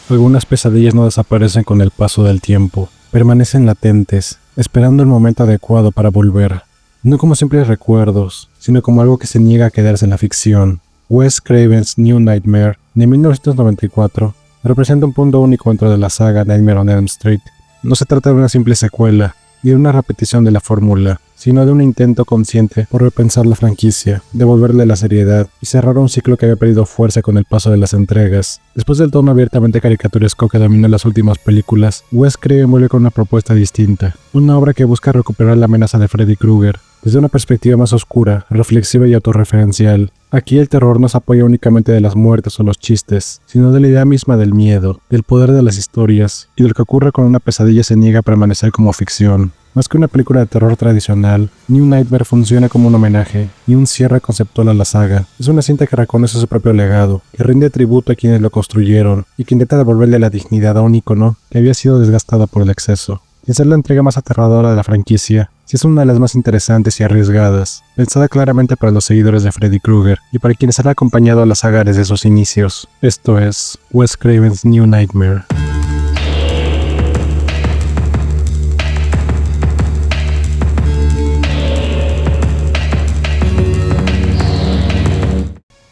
Algunas pesadillas no desaparecen con el paso del tiempo, permanecen latentes, esperando el momento adecuado para volver. No como simples recuerdos, sino como algo que se niega a quedarse en la ficción. Wes Craven's New Nightmare, de 1994, representa un punto único dentro de la saga Nightmare on Elm Street. No se trata de una simple secuela, ni de una repetición de la fórmula, sino de un intento consciente por repensar la franquicia, devolverle la seriedad y cerrar un ciclo que había perdido fuerza con el paso de las entregas. Después del tono abiertamente caricaturesco que dominó las últimas películas, Wes Craven vuelve con una propuesta distinta, una obra que busca recuperar la amenaza de Freddy Krueger desde una perspectiva más oscura, reflexiva y autorreferencial. Aquí el terror no se apoya únicamente de las muertes o los chistes, sino de la idea misma del miedo, del poder de las historias y del que ocurre cuando una pesadilla se niega a permanecer como ficción. Más que una película de terror tradicional, New Nightmare funciona como un homenaje y un cierre conceptual a la saga. Es una cinta que reconoce su propio legado, que rinde tributo a quienes lo construyeron y que intenta devolverle la dignidad a un ícono que había sido desgastada por el exceso. Sin ser la entrega más aterradora de la franquicia, sí es una de las más interesantes y arriesgadas, pensada claramente para los seguidores de Freddy Krueger y para quienes han acompañado a la saga desde sus inicios. Esto es Wes Craven's New Nightmare.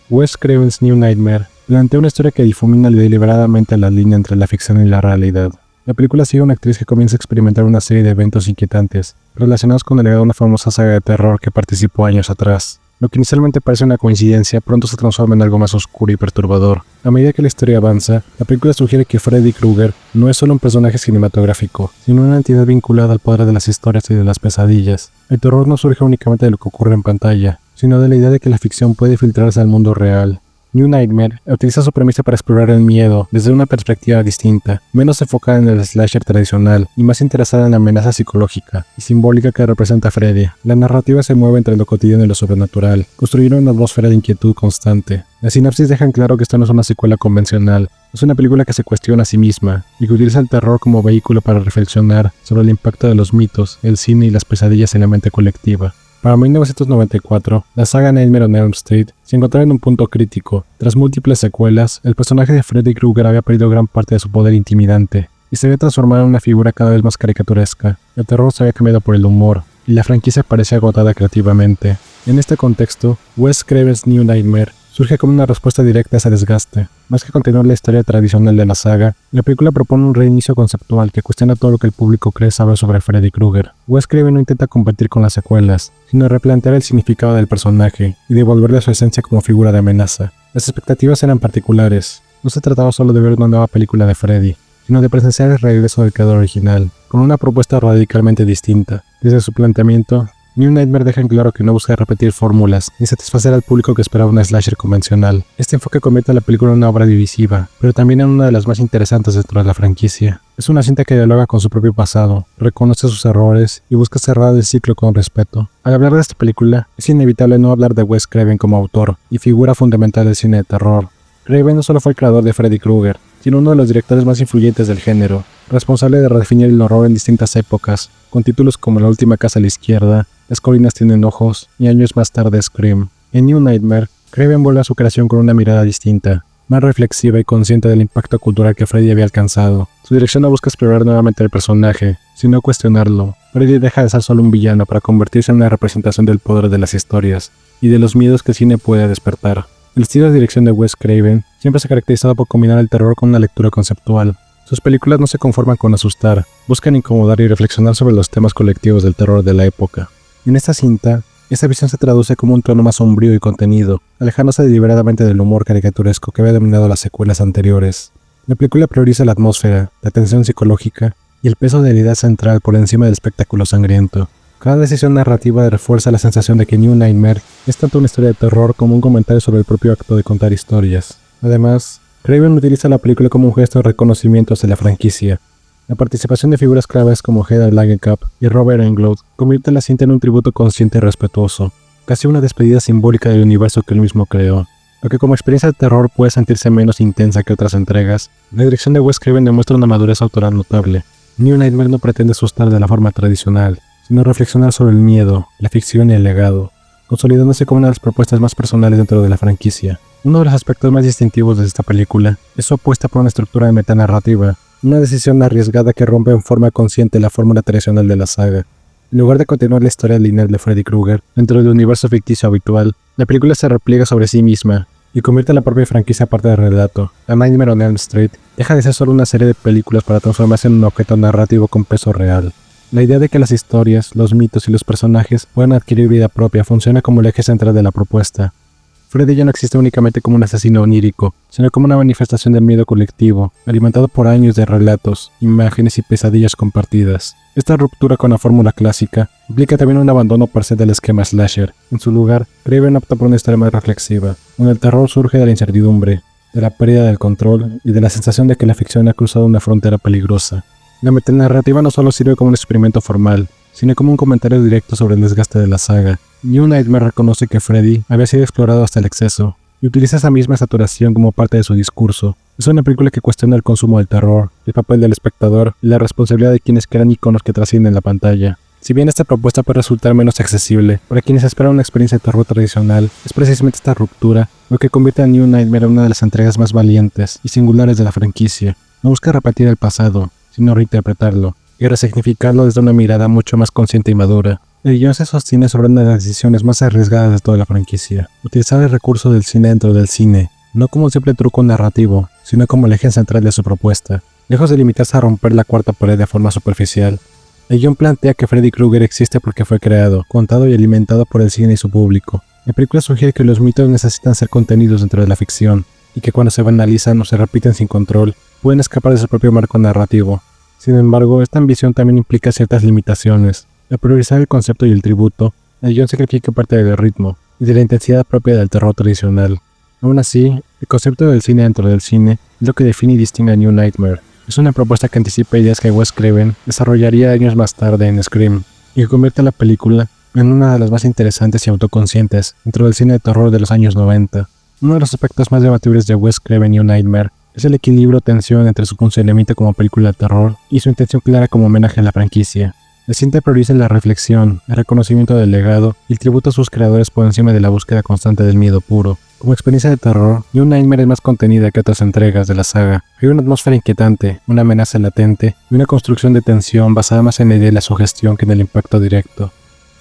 Wes Craven's New Nightmare plantea una historia que difumina deliberadamente la línea entre la ficción y la realidad. La película sigue a una actriz que comienza a experimentar una serie de eventos inquietantes relacionados con el legado de una famosa saga de terror que participó años atrás. Lo que inicialmente parece una coincidencia pronto se transforma en algo más oscuro y perturbador. A medida que la historia avanza, la película sugiere que Freddy Krueger no es solo un personaje cinematográfico, sino una entidad vinculada al poder de las historias y de las pesadillas. El terror no surge únicamente de lo que ocurre en pantalla, sino de la idea de que la ficción puede filtrarse al mundo real. New Nightmare utiliza su premisa para explorar el miedo desde una perspectiva distinta, menos enfocada en el slasher tradicional y más interesada en la amenaza psicológica y simbólica que representa Freddy. La narrativa se mueve entre lo cotidiano y lo sobrenatural, construyendo una atmósfera de inquietud constante. Las sinapsis dejan claro que esta no es una secuela convencional, es una película que se cuestiona a sí misma y que utiliza el terror como vehículo para reflexionar sobre el impacto de los mitos, el cine y las pesadillas en la mente colectiva. Para 1994, la saga Nightmare on Elm Street se encontraba en un punto crítico. Tras múltiples secuelas, el personaje de Freddy Krueger había perdido gran parte de su poder intimidante y se había transformado en una figura cada vez más caricaturesca. El terror se había cambiado por el humor y la franquicia parecía agotada creativamente. En este contexto, Wes Craven's New Nightmare surge como una respuesta directa a ese desgaste. Más que continuar la historia tradicional de la saga, la película propone un reinicio conceptual que cuestiona todo lo que el público cree saber sobre Freddy Krueger. Wes Craven no intenta competir con las secuelas, sino replantear el significado del personaje y devolverle su esencia como figura de amenaza. Las expectativas eran particulares. No se trataba solo de ver una nueva película de Freddy, sino de presenciar el regreso del creador original, con una propuesta radicalmente distinta. Desde su planteamiento, New Nightmare deja en claro que no busca repetir fórmulas ni satisfacer al público que esperaba una slasher convencional. Este enfoque convierte a la película en una obra divisiva, pero también en una de las más interesantes dentro de la franquicia. Es una cinta que dialoga con su propio pasado, reconoce sus errores y busca cerrar el ciclo con respeto. Al hablar de esta película, es inevitable no hablar de Wes Craven como autor y figura fundamental del cine de terror. Craven no solo fue el creador de Freddy Krueger, sino uno de los directores más influyentes del género, responsable de redefinir el horror en distintas épocas, con títulos como La última casa a la izquierda, Las colinas tienen ojos y años más tarde Scream. En New Nightmare, Craven vuelve a su creación con una mirada distinta, más reflexiva y consciente del impacto cultural que Freddy había alcanzado. Su dirección no busca explorar nuevamente el personaje, sino cuestionarlo. Freddy deja de ser solo un villano para convertirse en una representación del poder de las historias y de los miedos que el cine puede despertar. El estilo de dirección de Wes Craven siempre se ha caracterizado por combinar el terror con una lectura conceptual. Sus películas no se conforman con asustar, buscan incomodar y reflexionar sobre los temas colectivos del terror de la época. En esta cinta, esta visión se traduce como un tono más sombrío y contenido, alejándose deliberadamente del humor caricaturesco que había dominado las secuelas anteriores. La película prioriza la atmósfera, la tensión psicológica y el peso de la idea central por encima del espectáculo sangriento. Cada decisión narrativa refuerza la sensación de que New Nightmare es tanto una historia de terror como un comentario sobre el propio acto de contar historias. Además, Craven utiliza la película como un gesto de reconocimiento hacia la franquicia. La participación de figuras claves como Heather Langenkamp y Robert Englund convierte la cinta en un tributo consciente y respetuoso, casi una despedida simbólica del universo que él mismo creó. Aunque como experiencia de terror puede sentirse menos intensa que otras entregas, la dirección de Wes Craven demuestra una madurez autoral notable. New Nightmare no pretende asustar de la forma tradicional, sino reflexionar sobre el miedo, la ficción y el legado, consolidándose como una de las propuestas más personales dentro de la franquicia. Uno de los aspectos más distintivos de esta película es su apuesta por una estructura de metanarrativa, una decisión arriesgada que rompe en forma consciente la fórmula tradicional de la saga. En lugar de continuar la historia lineal de Freddy Krueger dentro del universo ficticio habitual, la película se repliega sobre sí misma y convierte la propia franquicia parte del relato. A Nightmare on Elm Street deja de ser solo una serie de películas para transformarse en un objeto narrativo con peso real. La idea de que las historias, los mitos y los personajes puedan adquirir vida propia funciona como el eje central de la propuesta. Freddy ya no existe únicamente como un asesino onírico, sino como una manifestación del miedo colectivo, alimentado por años de relatos, imágenes y pesadillas compartidas. Esta ruptura con la fórmula clásica implica también un abandono parcial del esquema slasher. En su lugar, Craven opta por una historia más reflexiva, donde el terror surge de la incertidumbre, de la pérdida del control y de la sensación de que la ficción ha cruzado una frontera peligrosa. La metanarrativa no solo sirve como un experimento formal, sino como un comentario directo sobre el desgaste de la saga. New Nightmare reconoce que Freddy había sido explorado hasta el exceso, y utiliza esa misma saturación como parte de su discurso. Es una película que cuestiona el consumo del terror, el papel del espectador y la responsabilidad de quienes crean iconos que trascienden la pantalla. Si bien esta propuesta puede resultar menos accesible para quienes esperan una experiencia de terror tradicional, es precisamente esta ruptura lo que convierte a New Nightmare en una de las entregas más valientes y singulares de la franquicia. No busca repetir el pasado, sino reinterpretarlo y resignificarlo desde una mirada mucho más consciente y madura. El guion se sostiene sobre una de las decisiones más arriesgadas de toda la franquicia: utilizar el recurso del cine dentro del cine, no como un simple truco narrativo, sino como el eje central de su propuesta. Lejos de limitarse a romper la cuarta pared de forma superficial, el guion plantea que Freddy Krueger existe porque fue creado, contado y alimentado por el cine y su público. La película sugiere que los mitos necesitan ser contenidos dentro de la ficción, y que cuando se banalizan o se repiten sin control, pueden escapar de su propio marco narrativo. Sin embargo, esta ambición también implica ciertas limitaciones. Al priorizar el concepto y el tributo, el guion sacrifica parte del ritmo y de la intensidad propia del terror tradicional. Aún así, el concepto del cine dentro del cine es lo que define y distingue a New Nightmare. Es una propuesta que anticipa ideas que Wes Craven desarrollaría años más tarde en Scream, y que convierte a la película en una de las más interesantes y autoconscientes dentro del cine de terror de los años 90. Uno de los aspectos más debatibles de Wes Craven New Nightmare es el equilibrio o tensión entre su funcionamiento como película de terror y su intención clara como homenaje a la franquicia. La cinta prioriza la reflexión, el reconocimiento del legado y el tributo a sus creadores por encima de la búsqueda constante del miedo puro. Como experiencia de terror, New Nightmare es más contenida que otras entregas de la saga. Hay una atmósfera inquietante, una amenaza latente y una construcción de tensión basada más en la idea de la sugestión que en el impacto directo.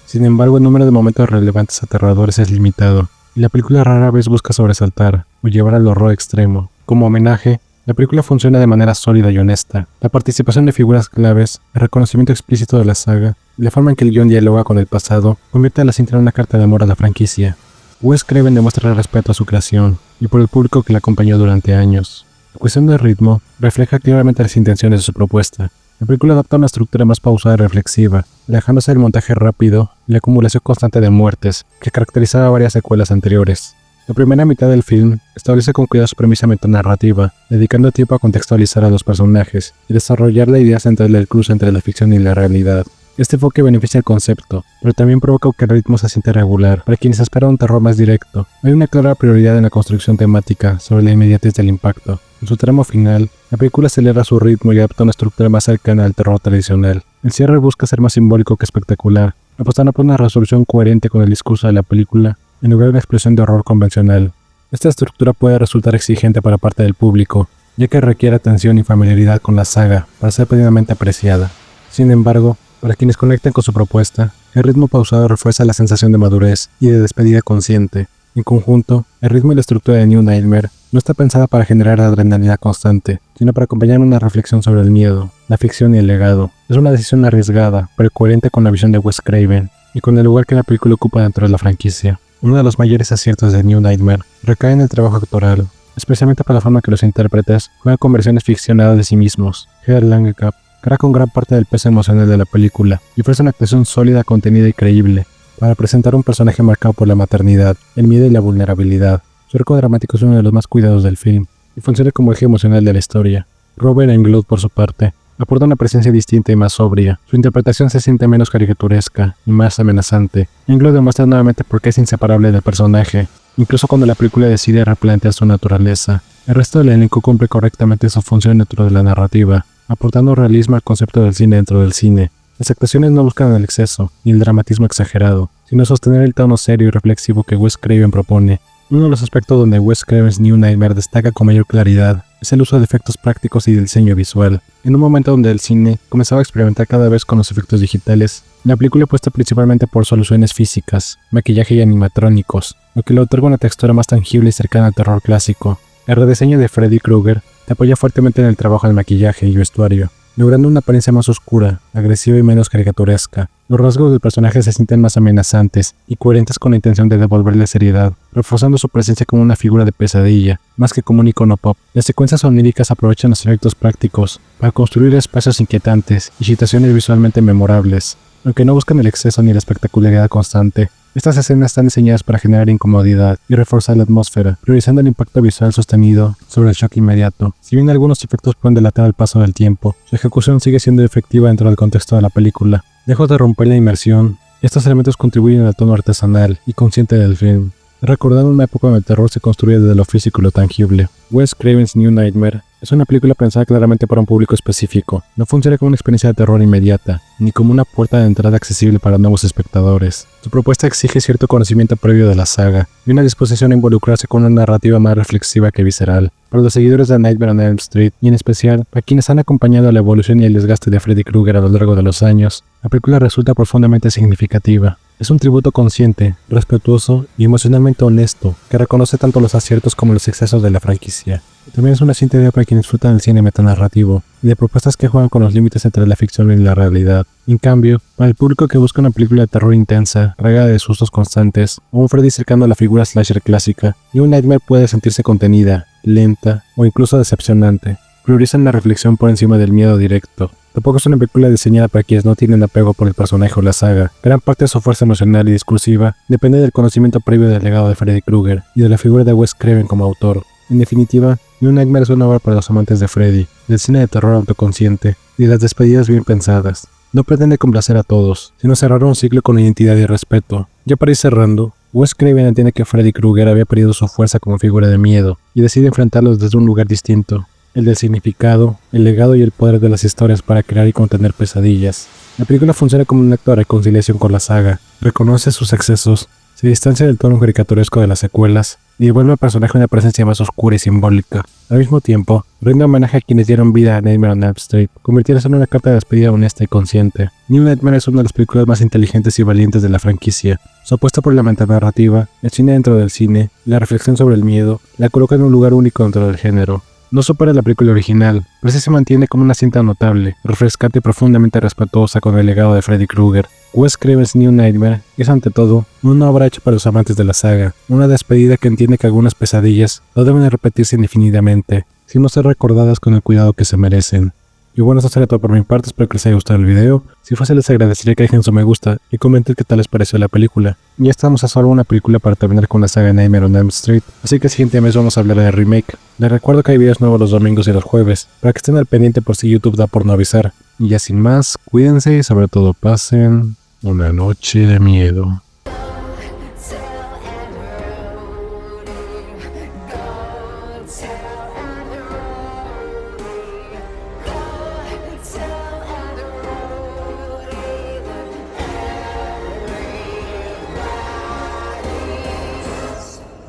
Sin embargo, el número de momentos relevantes aterradores es limitado, y la película rara vez busca sobresaltar o llevar al horror extremo. Como homenaje, la película funciona de manera sólida y honesta. La participación de figuras claves, el reconocimiento explícito de la saga y la forma en que el guion dialoga con el pasado convierte a la cinta en una carta de amor a la franquicia. Wes Craven demuestra el respeto a su creación y por el público que la acompañó durante años. La cuestión del ritmo refleja activamente las intenciones de su propuesta. La película adopta una estructura más pausada y reflexiva, alejándose del montaje rápido y la acumulación constante de muertes que caracterizaba varias secuelas anteriores. La primera mitad del film establece con cuidado su premisa metanarrativa, dedicando tiempo a contextualizar a los personajes y desarrollar la idea central del cruce entre la ficción y la realidad. Este enfoque beneficia el concepto, pero también provoca que el ritmo se sienta irregular para quienes esperan un terror más directo. Hay una clara prioridad en la construcción temática sobre la inmediatez del impacto. En su tramo final, la película acelera su ritmo y adapta una estructura más cercana al terror tradicional. El cierre busca ser más simbólico que espectacular, apostando por una resolución coherente con el discurso de la película en lugar de una explosión de horror convencional. Esta estructura puede resultar exigente para parte del público, ya que requiere atención y familiaridad con la saga para ser plenamente apreciada. Sin embargo, para quienes conectan con su propuesta, el ritmo pausado refuerza la sensación de madurez y de despedida consciente. En conjunto, el ritmo y la estructura de New Nightmare no está pensada para generar adrenalina constante, sino para acompañar una reflexión sobre el miedo, la ficción y el legado. Es una decisión arriesgada, pero coherente con la visión de Wes Craven y con el lugar que la película ocupa dentro de la franquicia. Uno de los mayores aciertos de New Nightmare recae en el trabajo actoral, especialmente por la forma que los intérpretes juegan con versiones ficcionadas de sí mismos. Heather Langenkamp carga con gran parte del peso emocional de la película y ofrece una actuación sólida, contenida y creíble para presentar un personaje marcado por la maternidad, el miedo y la vulnerabilidad. Su arco dramático es uno de los más cuidados del film y funciona como eje emocional de la historia. Robert Englund, por su parte, aporta una presencia distinta y más sobria. Su interpretación se siente menos caricaturesca y más amenazante. Englund demuestra nuevamente por qué es inseparable del personaje, incluso cuando la película decide replantear su naturaleza. El resto del elenco cumple correctamente su función dentro de la narrativa, aportando realismo al concepto del cine dentro del cine. Las actuaciones no buscan el exceso ni el dramatismo exagerado, sino sostener el tono serio y reflexivo que Wes Craven propone. Uno de los aspectos donde Wes Craven's New Nightmare destaca con mayor claridad es el uso de efectos prácticos y del diseño visual. En un momento donde el cine comenzaba a experimentar cada vez con los efectos digitales, la película apuesta principalmente por soluciones físicas, maquillaje y animatrónicos, lo que le otorga una textura más tangible y cercana al terror clásico. El rediseño de Freddy Krueger te apoya fuertemente en el trabajo de maquillaje y vestuario, logrando una apariencia más oscura, agresiva y menos caricaturesca. Los rasgos del personaje se sienten más amenazantes y coherentes con la intención de devolverle seriedad, reforzando su presencia como una figura de pesadilla, más que como un icono pop. Las secuencias oníricas aprovechan los efectos prácticos para construir espacios inquietantes y situaciones visualmente memorables. Aunque no buscan el exceso ni la espectacularidad constante, estas escenas están diseñadas para generar incomodidad y reforzar la atmósfera, priorizando el impacto visual sostenido sobre el shock inmediato. Si bien algunos efectos pueden delatar el paso del tiempo, su ejecución sigue siendo efectiva dentro del contexto de la película. Lejos de romper la inmersión, estos elementos contribuyen al tono artesanal y consciente del film, recordando una época donde el terror se construye desde lo físico y lo tangible. Wes Craven's New Nightmare es una película pensada claramente para un público específico. No funciona como una experiencia de terror inmediata, ni como una puerta de entrada accesible para nuevos espectadores. Su propuesta exige cierto conocimiento previo de la saga, y una disposición a involucrarse con una narrativa más reflexiva que visceral. Para los seguidores de Nightmare on Elm Street, y en especial para quienes han acompañado la evolución y el desgaste de Freddy Krueger a lo largo de los años, la película resulta profundamente significativa. Es un tributo consciente, respetuoso y emocionalmente honesto, que reconoce tanto los aciertos como los excesos de la franquicia. También es una cinta ideal para quienes disfrutan del cine metanarrativo y de propuestas que juegan con los límites entre la ficción y la realidad. En cambio, para el público que busca una película de terror intensa, regada de sustos constantes, o un Freddy cercano a la figura slasher clásica, New Nightmare puede sentirse contenida, lenta o incluso decepcionante. Priorizan la reflexión por encima del miedo directo. Tampoco es una película diseñada para quienes no tienen apego por el personaje o la saga. Gran parte de su fuerza emocional y discursiva depende del conocimiento previo del legado de Freddy Krueger y de la figura de Wes Craven como autor. En definitiva, New Nightmare es una obra para los amantes de Freddy, del cine de terror autoconsciente y de las despedidas bien pensadas. No pretende complacer a todos, sino cerrar un ciclo con identidad y respeto. Ya para ir cerrando, Wes Craven entiende que Freddy Krueger había perdido su fuerza como figura de miedo y decide enfrentarlos desde un lugar distinto, el del significado, el legado y el poder de las historias para crear y contener pesadillas. La película funciona como un acto de reconciliación con la saga, reconoce sus excesos, se distancia del tono caricaturesco de las secuelas y devuelve al personaje una presencia más oscura y simbólica. Al mismo tiempo, rinde homenaje a quienes dieron vida a Nightmare on Elm Street, convirtiéndose en una carta de despedida honesta y consciente. New Nightmare es una de las películas más inteligentes y valientes de la franquicia. Su apuesta por la metanarrativa, el cine dentro del cine, la reflexión sobre el miedo, la coloca en un lugar único dentro del género. No supera la película original, pero sí se mantiene como una cinta notable, refrescante y profundamente respetuosa con el legado de Freddy Krueger. Wes Craven's New Nightmare es ante todo una obra hecha para los amantes de la saga, una despedida que entiende que algunas pesadillas no deben de repetirse indefinidamente, sino ser recordadas con el cuidado que se merecen. Y bueno, eso sería todo por mi parte, espero que les haya gustado el video. Si fuese, les agradecería que dejen su me gusta y comenten qué tal les pareció la película. Ya estamos a solo una película para terminar con la saga Nightmare on Elm Street, así que el siguiente mes vamos a hablar de remake. Les recuerdo que hay videos nuevos los domingos y los jueves, para que estén al pendiente por si YouTube da por no avisar. Y ya sin más, cuídense y sobre todo pasen una noche de miedo.